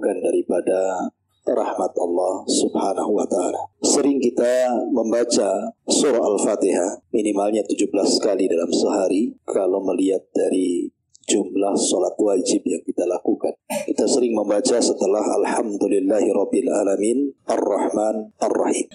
bukan daripada rahmat Allah subhanahu wa ta'ala. Sering kita membaca surah Al-Fatihah minimalnya 17 kali dalam sehari. Kalau melihat dari jumlah sholat wajib yang kita lakukan, kita sering membaca setelah Alhamdulillahi Rabbil Alamin Ar-Rahman Ar-Rahim.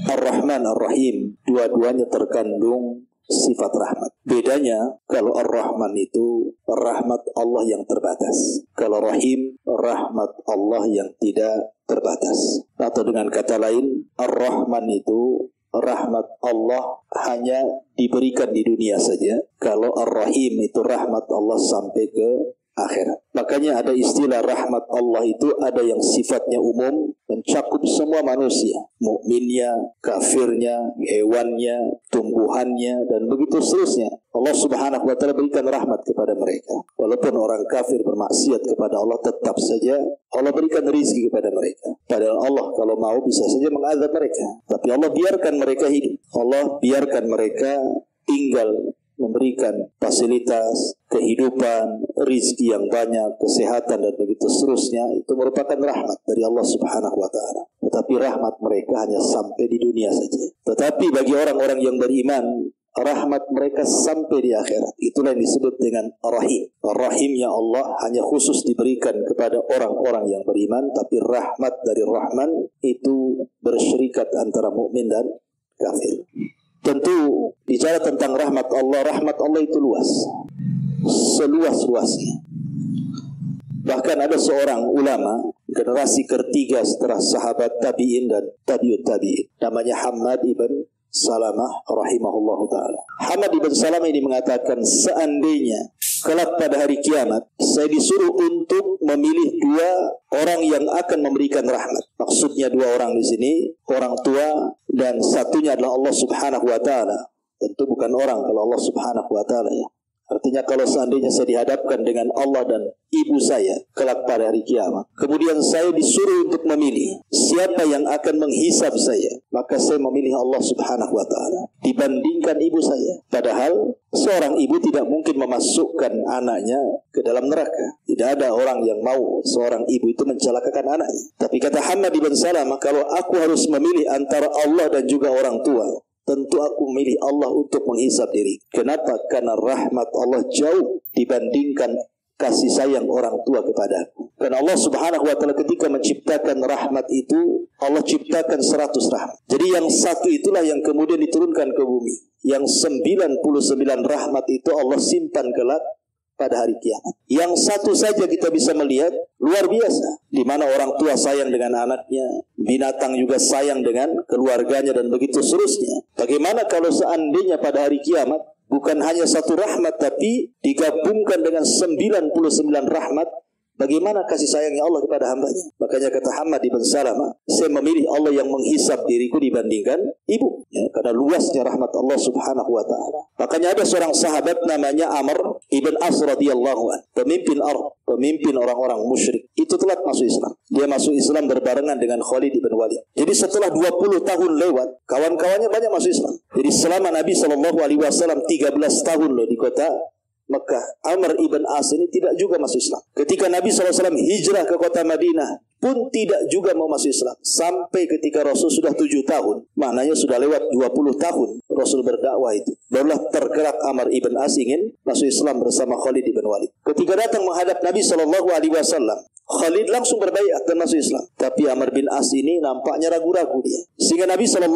Ar-Rahman Ar-Rahim, dua-duanya terkandung sifat rahmat. Bedanya, kalau Ar-Rahman itu rahmat Allah yang terbatas. Kalau Rahim, rahmat Allah yang tidak terbatas. Atau dengan kata lain, Ar-Rahman itu rahmat Allah hanya diberikan di dunia saja. Kalau Ar-Rahim itu rahmat Allah sampai ke akhirat. Makanya ada istilah rahmat Allah itu ada yang sifatnya umum, mencakup semua manusia, mukminnya, kafirnya, hewannya, tumbuhannya, dan begitu seterusnya. Allah subhanahu wa ta'ala berikan rahmat kepada mereka. Walaupun orang kafir bermaksiat kepada Allah, tetap saja Allah berikan rizki kepada mereka. Padahal Allah kalau mau bisa saja mengazab mereka, tapi Allah biarkan mereka hidup. Allah biarkan mereka tinggal, memberikan fasilitas, kehidupan, rizki yang banyak, kesehatan, dan begitu seterusnya. Itu merupakan rahmat dari Allah subhanahu wa ta'ala. Tetapi rahmat mereka hanya sampai di dunia saja. Tetapi bagi orang-orang yang beriman, rahmat mereka sampai di akhirat. Itulah yang disebut dengan Rahim. Rahimnya Allah hanya khusus diberikan kepada orang-orang yang beriman. Tapi rahmat dari Rahman itu bersyirikat antara mukmin dan kafir. Tentu bicara tentang rahmat Allah itu luas, seluas-luasnya. Bahkan ada seorang ulama generasi ketiga setelah sahabat tabi'in dan tabi'ut tabi'in, namanya Hammad ibn Salamah rahimahullahu ta'ala. Hammad ibn Salamah ini mengatakan, seandainya kelak pada hari kiamat saya disuruh untuk memilih dua orang yang akan memberikan rahmat. Maksudnya dua orang di sini, orang tua dan satunya adalah Allah subhanahu wa ta'ala. Tentu bukan orang kalau Allah subhanahu wa ta'ala ya. Artinya kalau seandainya saya dihadapkan dengan Allah dan ibu saya kelak pada hari kiamat, kemudian saya disuruh untuk memilih siapa yang akan menghisab saya, maka saya memilih Allah subhanahu wa ta'ala dibandingkan ibu saya. Padahal seorang ibu tidak mungkin memasukkan anaknya ke dalam neraka. Tidak ada orang yang mau seorang ibu itu mencelakakan anaknya. Tapi kata Hammad ibn Salamah, kalau aku harus memilih antara Allah dan juga orang tua, tentu aku memilih Allah untuk menghisab diri. Kenapa? Karena rahmat Allah jauh dibandingkan kasih sayang orang tua kepadaku. Karena Allah subhanahu wa ta'ala ketika menciptakan rahmat itu, Allah ciptakan 100 rahmat. Jadi yang satu itulah yang kemudian diturunkan ke bumi. Yang 99 rahmat itu Allah simpan kelak pada hari kiamat. Yang satu saja kita bisa melihat luar biasa, di mana orang tua sayang dengan anaknya, binatang juga sayang dengan keluarganya, dan begitu seterusnya. Bagaimana kalau seandainya pada hari kiamat bukan hanya satu rahmat, tapi digabungkan dengan 99 rahmat? Bagaimana kasih sayangnya Allah kepada hambanya? Makanya kata Hammad ibn Salamah, saya memilih Allah yang menghisab diriku dibandingkan ibu, ya, karena luasnya rahmat Allah subhanahu wa ta'ala. Makanya ada seorang sahabat namanya Amr ibn As radhiyallahu anhu, pemimpin orang-orang musyrik. Itu telat masuk Islam. Dia masuk Islam berbarengan dengan Khalid ibn Walid. Jadi setelah 20 tahun lewat, kawan-kawannya banyak masuk Islam. Jadi selama Nabi SAW 13 tahun loh di kota Mekah, Amr ibn As ini tidak juga masuk Islam. Ketika Nabi SAW hijrah ke kota Madinah pun tidak juga mau masuk Islam. Sampai ketika Rasul sudah 7 tahun, maknanya sudah lewat 20 tahun Rasul berdakwah itu, barulah tergerak Amr ibn As ingin masuk Islam bersama Khalid ibn Walid. Ketika datang menghadap Nabi SAW, Khalid langsung berbaiat dan masuk Islam. Tapi Amr bin As ini nampaknya ragu-ragu dia. Sehingga Nabi SAW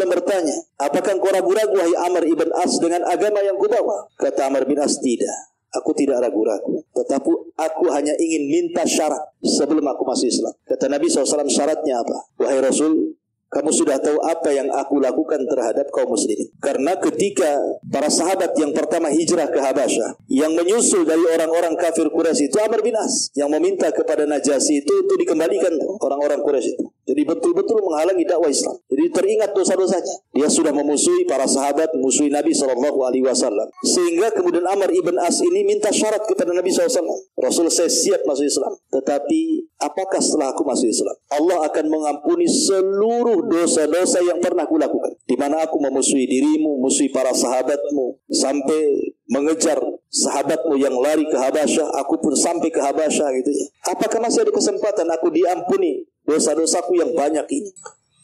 bertanya, apakah kau ragu-ragu wahai Amr ibn As dengan agama yang kubawa? Kata Amr bin As, tidak. Aku tidak ragu-ragu, tetapi aku hanya ingin minta syarat sebelum aku masuk Islam. Kata Nabi SAW, syaratnya apa? Wahai Rasul, kamu sudah tahu apa yang aku lakukan terhadap kaum muslimin. Karena ketika para sahabat yang pertama hijrah ke Habasyah, yang menyusul dari orang-orang kafir Quraisy itu Amr bin As, yang meminta kepada Najasyi itu untuk dikembalikan orang-orang Quraisy itu. Jadi betul-betul menghalangi dakwah Islam. Jadi teringat dosa-dosanya. Dia sudah memusuhi para sahabat, memusuhi Nabi SAW. Sehingga kemudian Amr ibn As ini minta syarat kepada Nabi SAW. Rasul, saya siap masuk Islam, tetapi apakah setelah aku masuk Islam Allah akan mengampuni seluruh dosa-dosa yang pernah aku lakukan, di mana aku memusuhi dirimu, memusuhi para sahabatmu, sampai mengejar sahabatmu yang lari ke Habasyah, aku pun sampai ke Habasyah gitu ya. Apakah masih ada kesempatan aku diampuni dosa-dosaku yang banyak ini?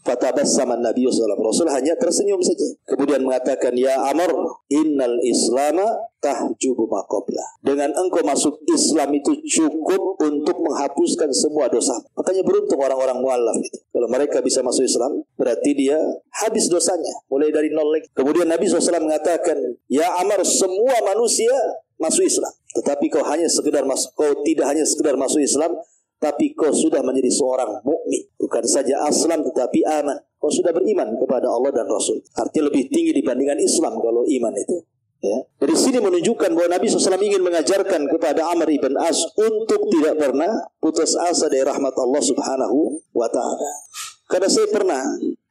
Fatabassama Nabi sallallahu alaihi wasallam. Rasul hanya tersenyum saja. Kemudian mengatakan, ya Amr, innal islama tahjubu ma qabla. Dengan engkau masuk Islam itu cukup untuk menghapuskan semua dosa. Makanya beruntung orang-orang mualaf itu. Kalau mereka bisa masuk Islam, berarti dia habis dosanya, mulai dari nol lagi. Kemudian Nabi SAW mengatakan, ya Amr, semua manusia masuk Islam, tetapi kau tidak hanya sekedar masuk Islam, tapi kau sudah menjadi seorang mukmin. Bukan saja aslam, tetapi aman. Kau sudah beriman kepada Allah dan Rasul. Artinya lebih tinggi dibandingkan Islam kalau iman itu. Ya. Dari sini menunjukkan bahwa Nabi SAW ingin mengajarkan kepada Amr ibn As untuk tidak pernah putus asa dari rahmat Allah Subhanahu wa Ta'ala. Karena saya pernah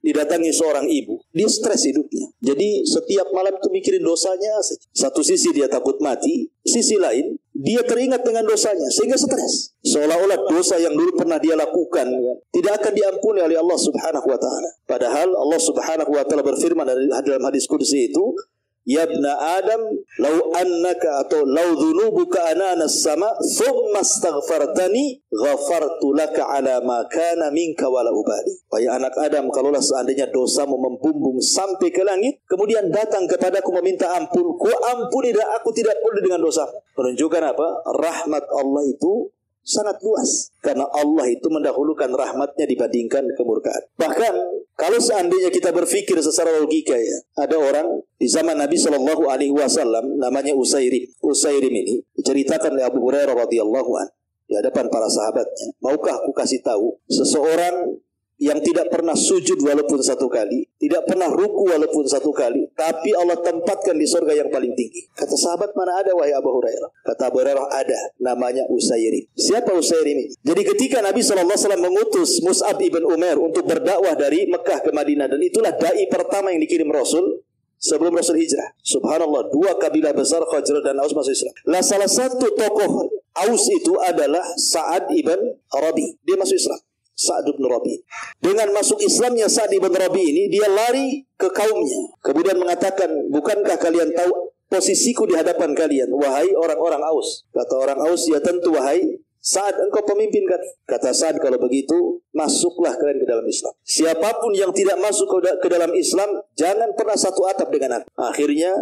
didatangi seorang ibu, dia stres hidupnya. Jadi setiap malam itu mikirin dosanya saja. Satu sisi dia takut mati, sisi lain dia teringat dengan dosanya sehingga stres. Seolah-olah dosa yang dulu pernah dia lakukan tidak akan diampuni oleh Allah Subhanahu wa Ta'ala. Padahal Allah Subhanahu wa Ta'ala berfirman dalam hadis qudsi itu, ya ibna Adam, lau annaka atau lau dhunubuka ananas sama thumma astaghfartani ghafartu laka ala ma kana minka wala ubali. Wahai anak Adam, kalaulah seandainya dosamu membumbung sampai ke langit, kemudian datang kepadaku meminta ampun, ku ampuni dan aku tidak peduli dengan dosamu. Menunjukkan apa? Rahmat Allah itu sangat luas. Karena Allah itu mendahulukan rahmatnya dibandingkan kemurkaan. Bahkan kalau seandainya kita berpikir secara logika ya, ada orang di zaman Nabi SAW namanya Usairim. Usairim ini diceritakan oleh Abu Hurairah radhiyallahu anhu di hadapan para sahabatnya. Maukah aku kasih tahu seseorang yang tidak pernah sujud walaupun satu kali, tidak pernah ruku walaupun satu kali, tapi Allah tempatkan di surga yang paling tinggi. Kata sahabat, mana ada wahai Abu Hurairah? Kata Abu Hurairah, ada, namanya Usairim. Siapa Usairim ini? Jadi ketika Nabi SAW mengutus Mus'ab ibn Umair untuk berdakwah dari Mekah ke Madinah, dan itulah da'i pertama yang dikirim Rasul sebelum Rasul hijrah. Subhanallah, dua kabilah besar Khazraj dan Aus masuk Islam. Salah satu tokoh Aus itu adalah Sa'ad ibn Rabi. Dia masuk Islam. Sa'ad bin Rabi. Dengan masuk Islamnya Sa'ad bin Rabi ini, dia lari ke kaumnya. Kemudian mengatakan, bukankah kalian tahu posisiku di hadapan kalian, wahai orang-orang Aus? Kata orang Aus, ya tentu wahai Sa'ad, engkau pemimpin kami. Kata Sa'ad, kalau begitu masuklah kalian ke dalam Islam. Siapapun yang tidak masuk ke dalam Islam, jangan pernah satu atap dengan aku. Akhirnya,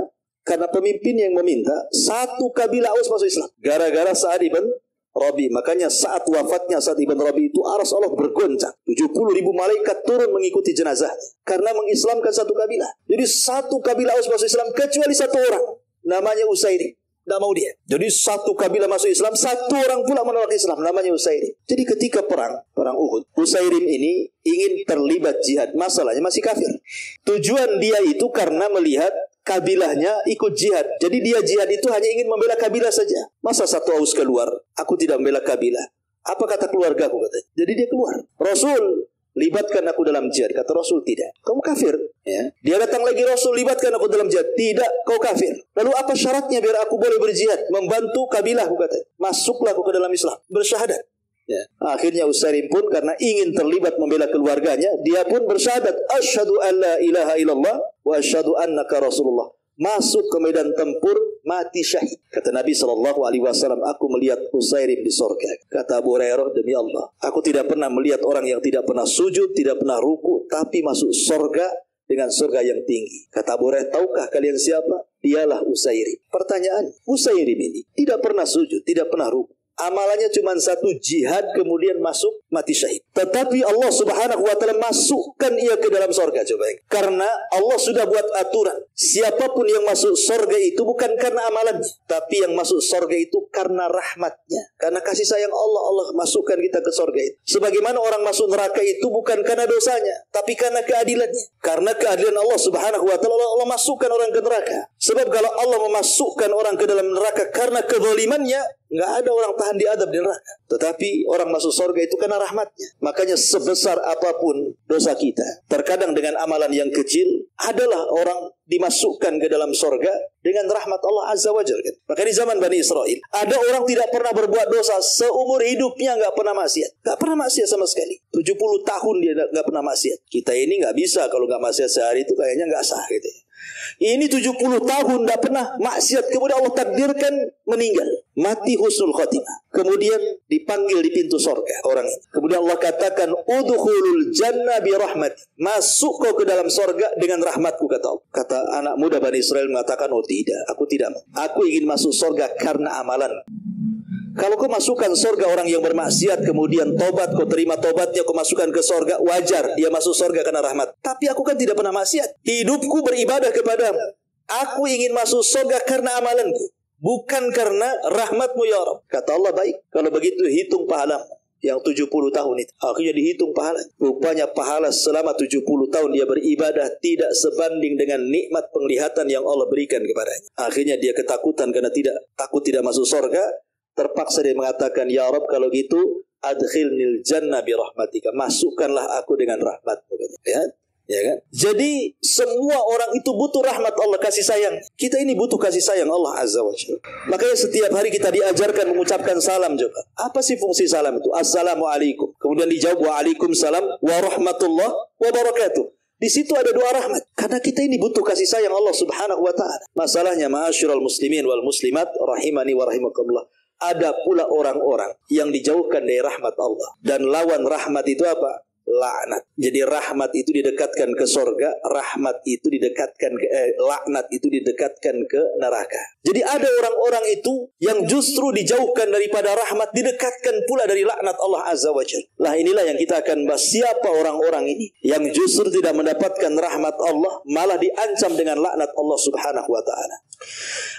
karena pemimpin yang meminta, satu kabilah Aus masuk Islam. Gara-gara Sa'ad bin Rabi. Makanya saat wafatnya Sa'ad ibn Rabi itu aras Allah bergoncang. 70.000 malaikat turun mengikuti jenazahnya karena mengislamkan satu kabilah. Jadi satu kabilah Aus masuk Islam kecuali satu orang, namanya Usairim. Tidak mau dia. Jadi satu kabilah masuk Islam, satu orang pula menolak Islam, namanya Usairim. Jadi ketika perang Uhud, Usairim ini ingin terlibat jihad. Masalahnya masih kafir. Tujuan dia itu karena melihat kabilahnya ikut jihad. Jadi dia jihad itu hanya ingin membela kabilah saja. Masa satu Aus keluar, aku tidak membela kabilah. Apa kata keluarga aku, katanya. Jadi dia keluar. Rasul, libatkan aku dalam jihad. Kata Rasul, tidak. Kamu kafir. Ya. Dia datang lagi, Rasul, libatkan aku dalam jihad. Tidak, kau kafir. Lalu apa syaratnya biar aku boleh berjihad? Membantu kabilah, aku kata. Masuklah aku ke dalam Islam. Bersyahadat. Ya. Akhirnya Usairim pun karena ingin terlibat membela keluarganya, dia pun bersyahadat, asyhadu an la ilaha illallah wa asyhadu annaka rasulullah. Masuk ke medan tempur, mati syahid. Kata Nabi SAW, aku melihat Usairim di surga. Kata Abu Hurairah, demi Allah, aku tidak pernah melihat orang yang tidak pernah sujud, tidak pernah ruku, tapi masuk surga dengan surga yang tinggi. Kata Abu Hurairah, tahukah kalian siapa? Dialah Usairim. Pertanyaan, Usairim ini tidak pernah sujud, tidak pernah ruku. Amalannya cuma satu, jihad, kemudian masuk mati syahid. Tetapi Allah Subhanahu wa Ta'ala masukkan ia ke dalam surga. Coba. Karena Allah sudah buat aturan. Siapapun yang masuk surga itu bukan karena amalannya, tapi yang masuk surga itu karena rahmatnya. Karena kasih sayang Allah, Allah masukkan kita ke surga itu. Sebagaimana orang masuk neraka itu bukan karena dosanya, tapi karena keadilannya. Karena keadilan Allah Subhanahu wa Ta'ala, Allah masukkan orang ke neraka. Sebab kalau Allah memasukkan orang ke dalam neraka karena kezalimannya, nggak ada orang tahan diadab di neraka. Tetapi orang masuk surga itu karena rahmatnya. Makanya sebesar apapun dosa kita, terkadang dengan amalan yang kecil, adalah orang dimasukkan ke dalam surga dengan rahmat Allah Azza wa Jalla. Maka di zaman Bani Israel, ada orang tidak pernah berbuat dosa seumur hidupnya, nggak pernah maksiat. Nggak pernah maksiat sama sekali. 70 tahun dia nggak pernah maksiat. Kita ini nggak bisa, kalau nggak maksiat sehari itu kayaknya nggak sah gitu ya. Ini 70 tahun tidak pernah maksiat, kemudian Allah takdirkan meninggal, mati husnul khotimah. Kemudian dipanggil di pintu surga orang ini. Kemudian Allah katakan, udkhulul jannah bi rahmati. Masuk kau ke dalam surga dengan rahmatku, kata Allah. Kata anak muda Bani Israel mengatakan, oh tidak, aku tidak mau. Aku ingin masuk surga karena amalan. Kalau kau masukkan surga orang yang bermaksiat, kemudian tobat, kau terima tobatnya, kau masukkan ke surga, wajar dia masuk surga karena rahmat. Tapi aku kan tidak pernah maksiat. Hidupku beribadah kepadamu. Aku ingin masuk surga karena amalanku, bukan karena rahmatmu ya Rabb. Kata Allah, baik. Kalau begitu hitung pahalamu yang 70 tahun itu. Akhirnya dihitung pahala. Rupanya pahala selama 70 tahun dia beribadah tidak sebanding dengan nikmat penglihatan yang Allah berikan kepadanya. Akhirnya dia ketakutan karena takut tidak masuk surga. Terpaksa dia mengatakan, ya Rabb, kalau gitu adkhilnil jannah bi rahmatika, masukkanlah aku dengan rahmatmu. Ya kan? Jadi semua orang itu butuh rahmat Allah, kasih sayang. Kita ini butuh kasih sayang Allah Azza wa Jalla. Makanya setiap hari kita diajarkan mengucapkan salam juga. Apa sih fungsi salam itu? Assalamualaikum. Kemudian dijawab waalaikumsalam warahmatullahi wabarakatuh. Di situ ada doa rahmat. Karena kita ini butuh kasih sayang Allah Subhanahu wa taala. Masalahnya ma'asyiral muslimin wal muslimat rahimani wa rahimakumullah. Ada pula orang-orang yang dijauhkan dari rahmat Allah. Dan lawan rahmat itu apa? Laknat. Jadi rahmat itu didekatkan ke surga, rahmat itu didekatkan ke laknat itu didekatkan ke neraka. Jadi ada orang-orang itu yang justru dijauhkan daripada rahmat, didekatkan pula dari laknat Allah Azza wa Jalla. Lah inilah yang kita akan bahas, siapa orang-orang ini yang justru tidak mendapatkan rahmat Allah, malah diancam dengan laknat Allah Subhanahu wa taala.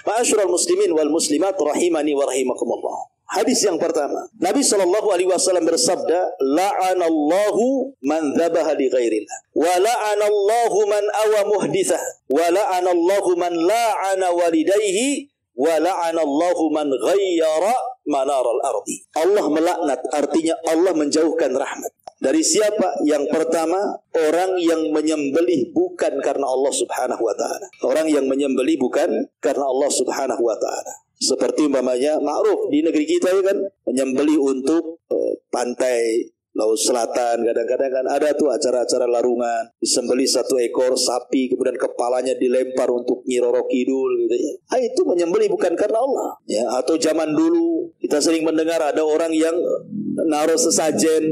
Ma'asyiral muslimin wal muslimat rahimani wa rahimakumullah. Hadis yang pertama, Nabi SAW bersabda, la'anallahu man dzabaha li ghairillah, wa la'anallahu man awa muhditsah, wa la'anallahu man la'ana walidayhi, wa la'anallahu man ghayyara manaral ardi. Allah melaknat, artinya Allah menjauhkan rahmat. Dari siapa? Yang pertama, orang yang menyembelih bukan karena Allah Subhanahu wa taala. Orang yang menyembelih bukan karena Allah Subhanahu wa taala. Seperti umpamanya ma'ruf di negeri kita ya kan, menyembelih untuk pantai Laut Selatan, kadang-kadang kan ada tuh acara-acara larungan, disembelih satu ekor sapi, kemudian kepalanya dilempar untuk Nyi Roro Kidul gitu ya. Itu menyembelih bukan karena Allah. Ya, atau zaman dulu kita sering mendengar ada orang yang naruh sesajen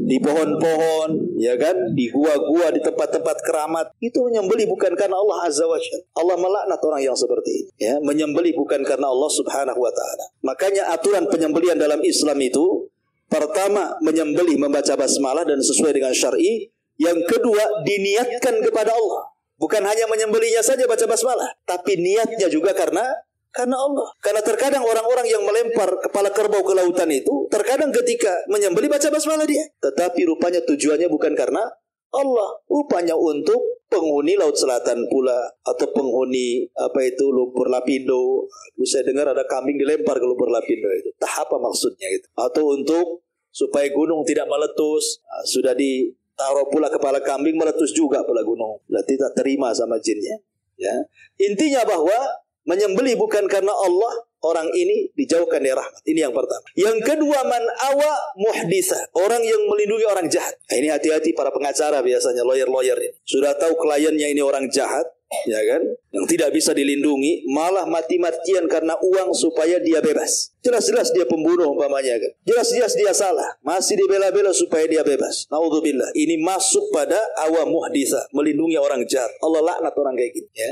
di pohon-pohon, ya kan, di gua-gua, di tempat-tempat keramat. Itu menyembelih bukan karena Allah Azza wa Jalla. Allah melaknat orang yang seperti ini. Ya, menyembelih bukan karena Allah Subhanahu wa taala. Makanya aturan penyembelihan dalam Islam itu, pertama menyembelih membaca basmalah dan sesuai dengan syar'i. Yang kedua diniatkan kepada Allah. Bukan hanya menyembelihnya saja baca basmalah, tapi niatnya juga karena Allah. Karena terkadang orang-orang yang melempar kepala kerbau ke lautan itu, terkadang ketika menyembelih baca basmalah dia, tetapi rupanya tujuannya bukan karena Allah, rupanya untuk penghuni Laut Selatan pula, atau penghuni Lumpur Lapindo. Saya dengar ada kambing dilempar ke Lumpur Lapindo itu. Apa maksudnya gitu? Atau untuk supaya gunung tidak meletus, sudah ditaruh pula kepala kambing, meletus juga pula gunung. Berarti tak terima sama jinnya. Ya. Intinya bahwa menyembelih bukan karena Allah, orang ini dijauhkan dari rahmat. Ini yang pertama. Yang kedua, man awa muhditsah, orang yang melindungi orang jahat. Nah, ini hati-hati para pengacara biasanya, lawyer-lawyer ini. Sudah tahu kliennya ini orang jahat, ya kan? Yang tidak bisa dilindungi, malah mati-matian karena uang supaya dia bebas. Jelas-jelas dia pembunuh umpamanya kan. Jelas-jelas dia salah, masih dibela-bela supaya dia bebas. Naudzubillah. Ini masuk pada awa muhditsah, melindungi orang jahat. Allah laknat orang kayak gini, ya.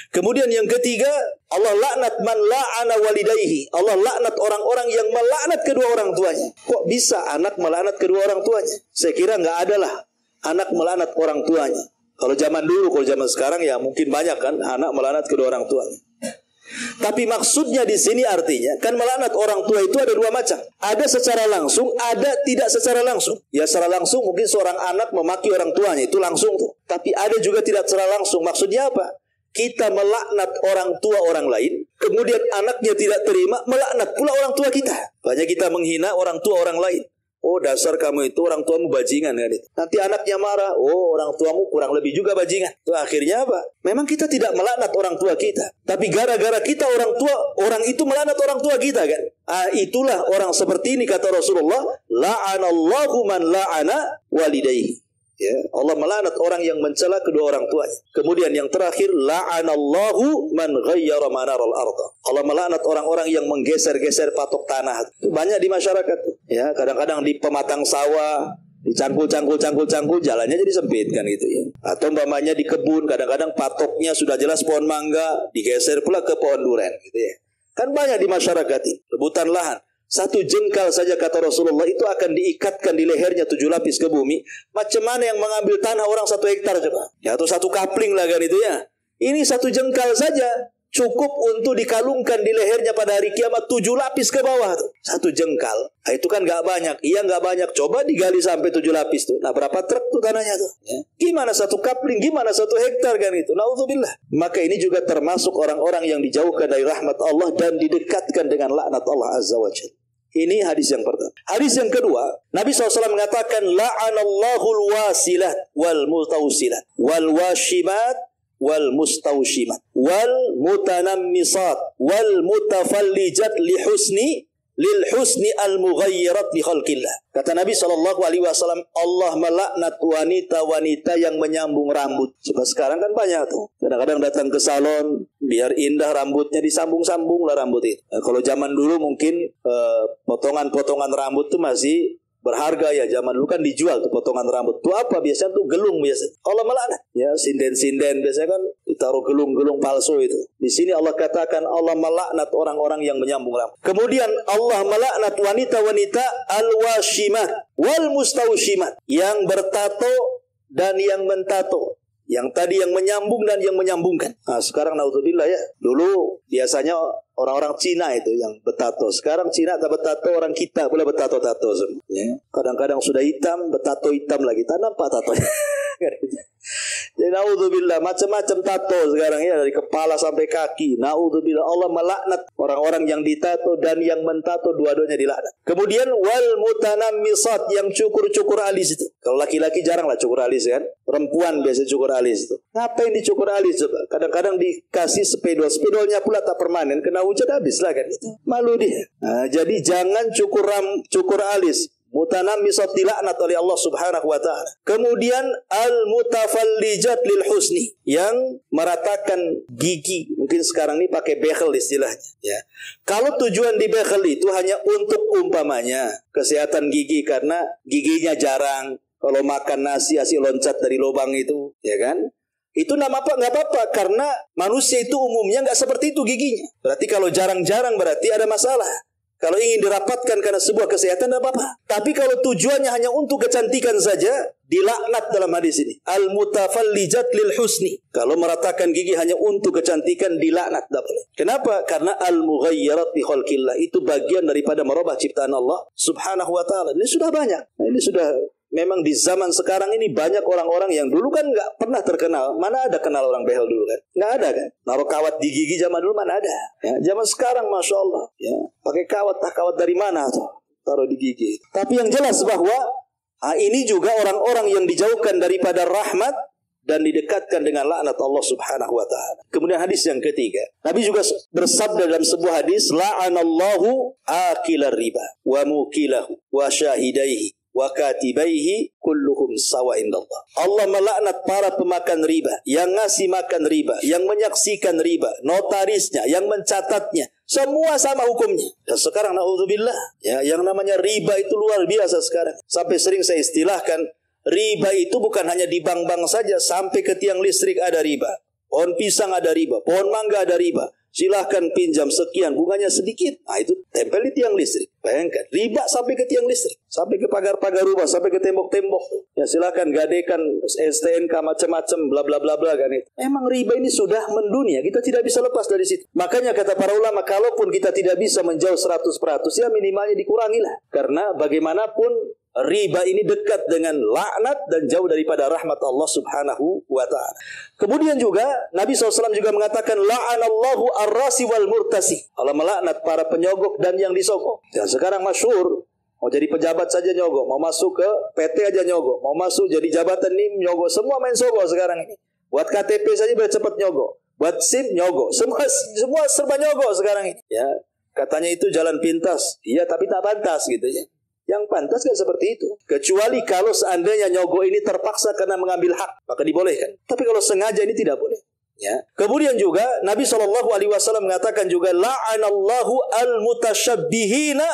Kemudian yang ketiga, Allah laknat man la'ana walidayhi. Allah laknat orang-orang yang melaknat kedua orang tuanya. Kok bisa anak melaknat kedua orang tuanya? Saya kira nggak ada lah anak melaknat orang tuanya. Kalau zaman dulu, kalau zaman sekarang ya mungkin banyak kan anak melaknat kedua orang tuanya. Tapi maksudnya di sini artinya kan melaknat orang tua itu ada dua macam. Ada secara langsung, ada tidak secara langsung. Ya secara langsung mungkin seorang anak memaki orang tuanya, itu langsung tuh. Tapi ada juga tidak secara langsung. Maksudnya apa? Kita melaknat orang tua orang lain, kemudian anaknya tidak terima, melaknat pula orang tua kita. Banyak kita menghina orang tua orang lain. Oh dasar kamu itu, orang tuamu bajingan kan itu. Nanti anaknya marah, oh orang tuamu kurang lebih juga bajingan. Itu akhirnya apa? Memang kita tidak melaknat orang tua kita, tapi gara-gara kita orang itu melaknat orang tua kita kan. Itulah orang seperti ini kata Rasulullah, la'anallahu man la'ana walidayhi. Ya, Allah melaknat orang yang mencela kedua orang tuanya. Kemudian yang terakhir, la'anallahu man ghayyara manaral arda. Allah melaknat orang-orang yang menggeser-geser patok tanah. Itu banyak di masyarakat. Ya, kadang-kadang di pematang sawah, dicangkul, jalannya jadi sempit kan gitu ya. Atau umpamanya di kebun, kadang-kadang patoknya sudah jelas pohon mangga, digeser pula ke pohon duren gitu ya. Kan banyak di masyarakat ini, rebutan lahan. 1 jengkal saja kata Rasulullah itu akan diikatkan di lehernya 7 lapis ke bumi. Macam mana yang mengambil tanah orang 1 hektar coba? Ya, atau 1 kapling lah kan itu ya. Ini 1 jengkal saja cukup untuk dikalungkan di lehernya pada hari kiamat 7 lapis ke bawah tuh. 1 jengkal. Nah, itu kan gak banyak. Iya gak banyak. Coba digali sampai 7 lapis tuh. Nah, berapa truk tuh tanahnya tuh? Ya. Gimana 1 kapling? Gimana 1 hektar kan itu? Na'udzubillah. Maka ini juga termasuk orang-orang yang dijauhkan dari rahmat Allah dan didekatkan dengan laknat Allah Azza wa Jalla. Ini hadis yang pertama. Hadis yang kedua, Nabi SAW mengatakan la'anallahul wasilat wal mutawsilat wal washimat wal mustawshimat wal mutanammisat wal mutafallijat lil husni al mughayyirat li khalqillah. Kata Nabi SAW, Allah melaknat wanita-wanita yang menyambung rambut. Coba sekarang kan banyak tuh. Kadang-kadang datang ke salon, biar indah rambutnya disambung-sambung lah rambut itu. Nah, kalau zaman dulu mungkin potongan-potongan rambut tuh masih berharga ya. Zaman dulu kan dijual tuh potongan rambut. Tuh apa biasanya tuh gelung biasa. Allah melaknat. Ya, sinden-sinden biasanya kan ditaruh gelung-gelung palsu itu. Di sini Allah katakan Allah melaknat orang-orang yang menyambung rambut. Kemudian Allah melaknat wanita-wanita al-washimah wal mustawshimat, yang bertato dan yang mentato. Yang tadi yang menyambung dan yang menyambungkan. Nah, sekarang naudzubillah ya. Dulu biasanya orang-orang Cina itu yang bertato. Sekarang Cina tak bertato, orang kita pula bertato-tato semua. Ya. Kadang-kadang sudah hitam, bertato hitam lagi. Tak nampak tatonya. Jadi naudzubillah, macam-macam tato sekarang ya, dari kepala sampai kaki. Naudzubillah, Allah melaknat orang-orang yang ditato dan yang mentato, dua-duanya dilaknat. Kemudian wal mutanammisat, yang cukur-cukur alis itu. Kalau laki-laki jarang lah cukur alis kan. Perempuan biasa cukur alis itu. Ngapain dicukur alis coba? Kadang-kadang dikasih spidol. Spidolnya pula tak permanen, kena hujan habis lah kan itu. Malu dia. Nah, jadi jangan cukur alis. Mutanammisat dilaknat oleh Allah Subhanahu wa taala. Kemudian al-mutafallijat lil husni, yang meratakan gigi. Mungkin sekarang ini pakai bekel istilahnya, ya. Kalau tujuan di bekel itu hanya untuk umpamanya kesehatan gigi karena giginya jarang, kalau makan nasi asik loncat dari lubang itu, ya kan? Itu nggak apa-apa karena manusia itu umumnya nggak seperti itu giginya. Berarti kalau jarang-jarang berarti ada masalah. Kalau ingin dirapatkan karena sebuah kesehatan, tidak apa-apa. Tapi kalau tujuannya hanya untuk kecantikan saja, dilaknat dalam hadis ini. Al-mutafallijat lil husni. Kalau meratakan gigi hanya untuk kecantikan, dilaknat. Tidak boleh. Kenapa? Karena al-mughayyirat bi khalqillah. Itu bagian daripada merubah ciptaan Allah Subhanahu wa ta'ala. Ini sudah banyak. Nah, ini sudah... Memang di zaman sekarang ini banyak orang-orang yang dulu kan nggak pernah terkenal. Mana ada kenal orang behel dulu kan? Nggak ada kan? Naruh kawat di gigi zaman dulu mana ada? Ya, zaman sekarang Masya Allah. Ya, pakai kawat dari mana tuh? Taruh di gigi. Tapi yang jelas bahwa ini juga orang-orang yang dijauhkan daripada rahmat dan didekatkan dengan laknat Allah Subhanahu wa ta'ala. Kemudian hadis yang ketiga. Nabi juga bersabda dalam sebuah hadis, la'anallahu akilar riba wa mukilahu wa syahidaihi wa katibaihi kulluhum sawa indallah. Allah melaknat para pemakan riba, yang ngasih makan riba, yang menyaksikan riba, notarisnya, yang mencatatnya, semua sama hukumnya. Dan sekarang naudzubillah, ya, yang namanya riba itu luar biasa sekarang. Sampai sering saya istilahkan, riba itu bukan hanya di bank-bank saja, sampai ke tiang listrik ada riba. Pohon pisang ada riba, pohon mangga ada riba. Silahkan pinjam sekian, bunganya sedikit. Nah, itu tempel di tiang listrik. Bayangkan, riba sampai ke tiang listrik, sampai ke pagar-pagar rumah, sampai ke tembok-tembok. Ya, silahkan gadekan STNK macam-macam, bla bla bla bla kan itu. Memang riba ini sudah mendunia, kita tidak bisa lepas dari situ. Makanya kata para ulama, kalaupun kita tidak bisa menjauh 100%, ya minimalnya dikurangilah. Karena bagaimanapun riba ini dekat dengan laknat dan jauh daripada rahmat Allah Subhanahu wa ta'ala. Kemudian juga Nabi SAW juga mengatakan la'anallahu ar-rasi wal murtasi. Allah melaknat para penyogok dan yang disogok. Dan sekarang masyhur, mau jadi pejabat saja nyogok, mau masuk ke PT aja nyogok, mau masuk jadi jabatan ini nyogok, semua main sogok sekarang ini. Buat KTP saja biar cepat nyogok, buat SIM nyogok, semua serba nyogok sekarang ini. Ya, katanya itu jalan pintas, iya tapi tak pantas gitu ya. Yang pantas kan seperti itu. Kecuali kalau seandainya nyogok ini terpaksa karena mengambil hak, maka dibolehkan. Tapi kalau sengaja ini tidak boleh. Ya. Kemudian juga Nabi SAW mengatakan juga la'anallahu al-mutasyabbihina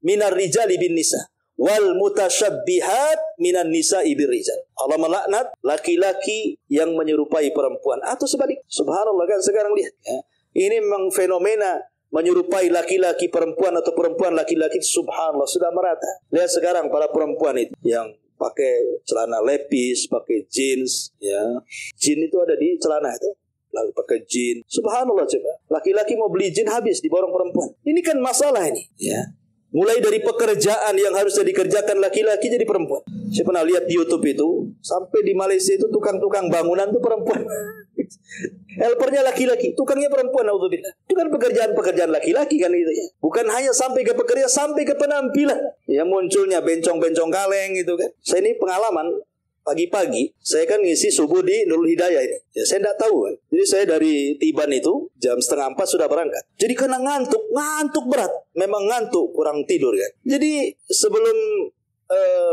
minar rijali bin nisa wal mutasyabbihat minan nisa'i bir rijal. Allah melaknat laki-laki yang menyerupai perempuan atau sebalik. Subhanallah, kan sekarang lihat ya. Ini memang fenomena menyerupai laki-laki perempuan atau perempuan laki-laki, subhanallah, sudah merata. Lihat sekarang para perempuan itu yang pakai celana lepis, pakai jeans, ya. Jeans itu ada di celana itu. Lalu pakai jeans. Subhanallah, coba. Laki-laki mau beli jeans habis di borong perempuan. Ini kan masalah ini, ya. Mulai dari pekerjaan yang harusnya dikerjakan laki-laki jadi perempuan. Saya pernah lihat di YouTube itu, sampai di Malaysia itu tukang-tukang bangunan itu perempuan. Helpernya laki-laki, tukangnya perempuan. Itu kan pekerjaan-pekerjaan laki-laki kan gitu ya. Bukan hanya sampai ke pekerja, sampai ke penampilan. Ya munculnya bencong-bencong kaleng gitu kan. Saya ini pengalaman pagi-pagi, saya kan ngisi subuh di Nurul Hidayah ini. Ya saya tidak tahu kan. Jadi saya dari Tiban itu jam 3:30 sudah berangkat. Jadi karena ngantuk berat. Memang ngantuk, kurang tidur kan. Jadi sebelum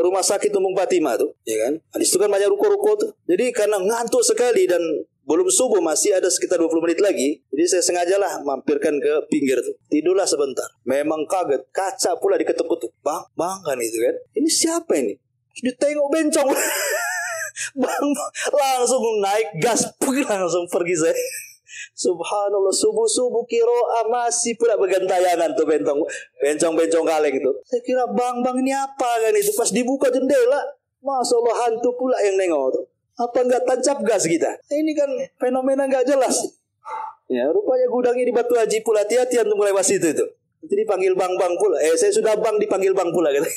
rumah sakit Ummul Fatimah tuh, ya kan. Habis itu kan banyak ruko-ruko tuh. Jadi karena ngantuk sekali dan belum subuh, masih ada sekitar 20 menit lagi. Jadi saya sengajalah mampirkan ke pinggir tuh. Tidurlah sebentar. Memang kaget, kaca pula diketuk-ketuk. Bang kan itu kan. Ini siapa ini? Ditengok bencong. Bang, langsung naik gas, langsung pergi saya. Subhanallah, subuh-subuh kiroa masih pula bergentayangan tuh bencong kaleng itu. Saya kira bang ini apa kan itu. Pas dibuka jendela, Masya Allah, hantu pula yang nengok tuh. Apa enggak tancap gas kita? Ini kan fenomena enggak jelas. Ya, rupanya gudangnya di Batu Haji pula. Hati-hati untuk melewati itu. Jadi dipanggil bang pula. Saya sudah bang, dipanggil bang pula gitu.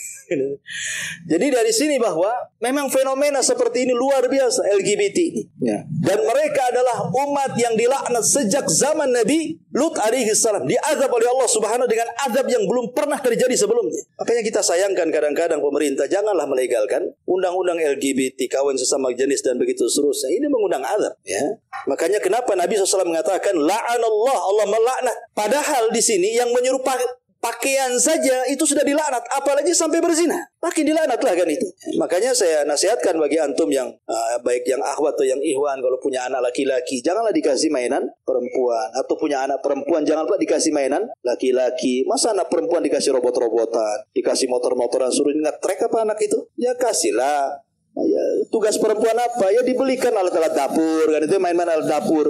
Jadi dari sini bahwa memang fenomena seperti ini luar biasa LGBT ini. Ya. Dan mereka adalah umat yang dilaknat sejak zaman Nabi Lut alaihi salam. Diazab oleh Allah Subhanahu dengan azab yang belum pernah terjadi sebelumnya. Makanya kita sayangkan kadang-kadang pemerintah janganlah melegalkan undang-undang LGBT, kawin sesama jenis dan begitu seterusnya. Ini mengundang azab. Ya. Makanya kenapa Nabi SAW mengatakan la'anallah, Allah melaknat. Padahal di sini yang menyerupai pakaian saja itu sudah dilaknat, apalagi sampai berzina, makin dilaknat lah kan itu. Makanya saya nasihatkan bagi antum yang baik yang akhwat atau yang ikhwan, kalau punya anak laki-laki janganlah dikasih mainan perempuan, atau punya anak perempuan jangan pula dikasih mainan laki-laki. Masa anak perempuan dikasih robot-robotan, dikasih motor-motoran, suruh ngetrek apa anak itu? Ya kasihlah. Ya, tugas perempuan apa? Ya dibelikan alat-alat dapur kan, itu main-main alat dapur.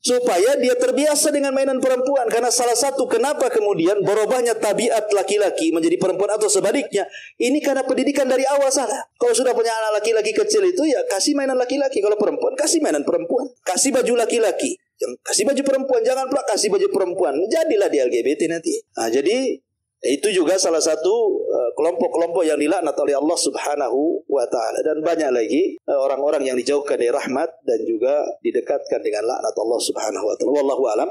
Supaya dia terbiasa dengan mainan perempuan. Karena salah satu kenapa kemudian berubahnya tabiat laki-laki menjadi perempuan atau sebaliknya, ini karena pendidikan dari awal salah. Kalau sudah punya anak laki-laki kecil itu, ya kasih mainan laki-laki. Kalau perempuan, kasih mainan perempuan. Kasih baju laki-laki, kasih baju perempuan. Jangan pula kasih baju perempuan. Jadilah di LGBT nanti. Nah, jadi itu juga salah satu kelompok-kelompok yang dilaknat oleh Allah Subhanahu wa ta'ala. Dan banyak lagi orang-orang yang dijauhkan dari rahmat dan juga didekatkan dengan laknat Allah Subhanahu wa ta'ala. Wallahu a'lam.